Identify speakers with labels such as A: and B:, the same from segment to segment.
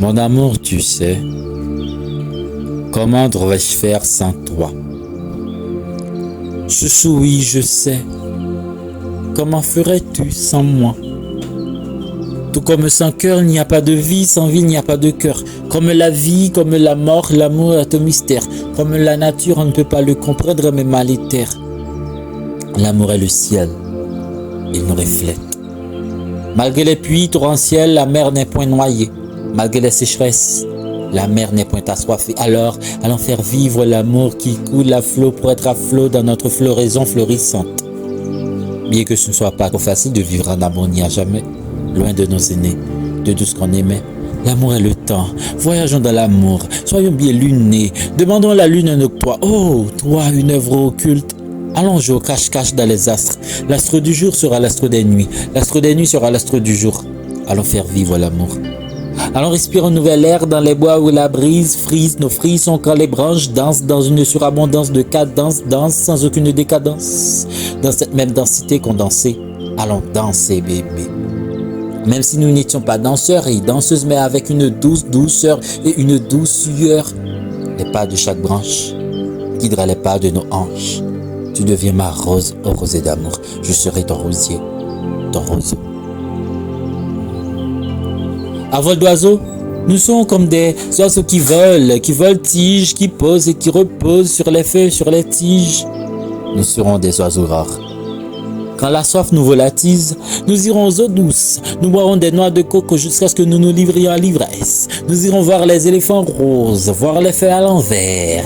A: Mon amour, tu sais, comment devrais-je faire sans toi? Chouchou, oui, je sais. Comment ferais-tu sans moi? Tout comme sans cœur, il n'y a pas de vie, sans vie, il n'y a pas de cœur. Comme la vie, comme la mort, l'amour est un mystère. Comme la nature, on ne peut pas le comprendre, mais mal est terre. L'amour est le ciel, il nous reflète. Malgré les pluies torrentielles, la mer n'est point noyée. Malgré les sécheresses, la mer n'est point assoiffée. Alors, allons faire vivre l'amour qui coule à flot pour être à flot dans notre floraison florissante. Bien que ce ne soit pas trop facile de vivre en harmonie à jamais, loin de nos aînés, de tout ce qu'on aimait. L'amour est le temps. Voyageons dans l'amour. Soyons bien lunés. Demandons à la lune un octroi. Oh, toi, une œuvre occulte. Allons jouer au cache-cache dans les astres. L'astre du jour sera l'astre des nuits. L'astre des nuits sera l'astre du jour. Allons faire vivre l'amour. Allons respirer un nouvel air dans les bois où la brise frise nos frissons quand les branches dansent dans une surabondance de cadence, dansent sans aucune décadence. Dans cette même densité qu'on dansait, allons danser, bébé. Même si nous n'étions pas danseurs et danseuses, mais avec une douce douceur et une douce sueur, les pas de chaque branche guideraient les pas de nos hanches. Tu deviens ma rose, ô rosée d'amour. Je serai ton rosier, ton roseau. À vol d'oiseau, nous sommes comme des oiseaux qui voltigent, qui posent et qui reposent sur les feuilles, sur les tiges. Nous serons des oiseaux rares. Quand la soif nous volatise, nous irons aux eaux douces. Nous boirons des noix de coco jusqu'à ce que nous nous livrions à l'ivresse. Nous irons voir les éléphants roses, voir les feuilles à l'envers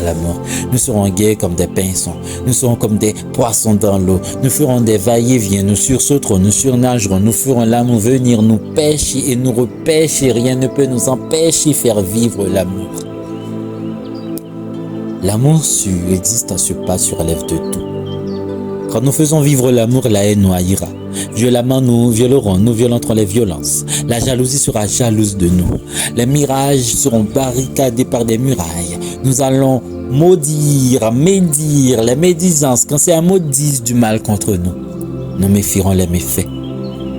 A: l'amour. Nous serons gais comme des pinsons. Nous serons comme des poissons dans l'eau. Nous ferons des va-et-vient, nous sursauterons, nous surnagerons. Nous ferons l'amour venir nous pêcher et nous repêcher. Rien ne peut nous empêcher de faire vivre l'amour. L'amour existe sur pas surélève de tout. Quand nous faisons vivre l'amour, la haine nous haïra. Violemment, nous violerons, nous violenterons les violences. La jalousie sera jalouse de nous. Les mirages seront barricadés par des murailles. Nous allons médire les médisances quand c'est un maudit du mal contre nous. Nous méfierons les méfaits.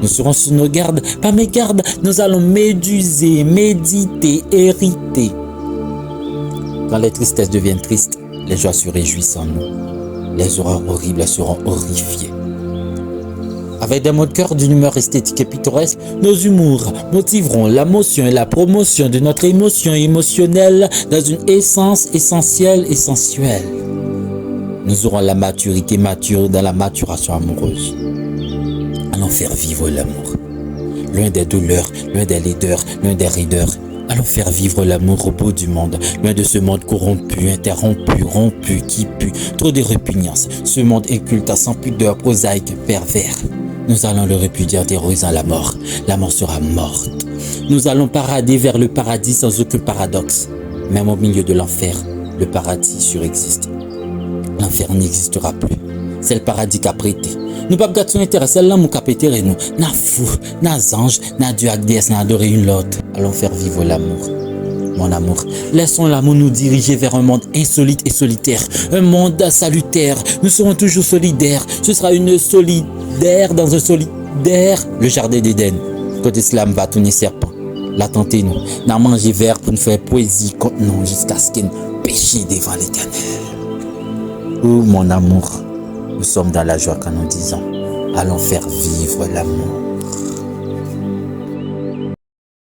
A: Nous serons sur nos gardes, pas mégardes. Nous allons méduser, méditer, hériter. Quand les tristesses deviennent tristes, les joies se réjouissent en nous. Les horreurs horribles seront horrifiées. Avec des mots de cœur d'une humeur esthétique et pittoresque, nos humours motiveront la motion et la promotion de notre émotion émotionnelle dans une essence essentielle et sensuelle. Nous aurons la maturité mature dans la maturation amoureuse. Allons faire vivre l'amour. Loin des douleurs, loin des laideurs, loin des raideurs. Allons faire vivre l'amour au bout du monde, loin de ce monde corrompu, interrompu, rompu, qui pue, trop de répugnance, ce monde inculte sans pudeur, prosaïque, pervers. Nous allons le répudier en terrorisant la mort sera morte. Nous allons parader vers le paradis sans aucun paradoxe. Même au milieu de l'enfer, le paradis surexiste. L'enfer n'existera plus, c'est le paradis qu'a prêté. Nous ne pouvons pas nous intéresser à l'amour qu'a prêté nous. Na fou, na ange, na Dieu avec déesse, na adorer une l'autre. Allons faire vivre l'amour. Mon amour, laissons l'amour nous diriger vers un monde insolite et solitaire. Un monde salutaire. Nous serons toujours solidaires. Ce sera une solidaire dans un solidaire. Le jardin d'Éden. Côté islam va tourner serpent. La tentez-nous. N'a mangé vert pour nous faire poésie contre nous jusqu'à ce qu'il péché devant l'Éternel. Oh mon amour. Nous sommes dans la joie quand nous disons, allons faire vivre l'amour.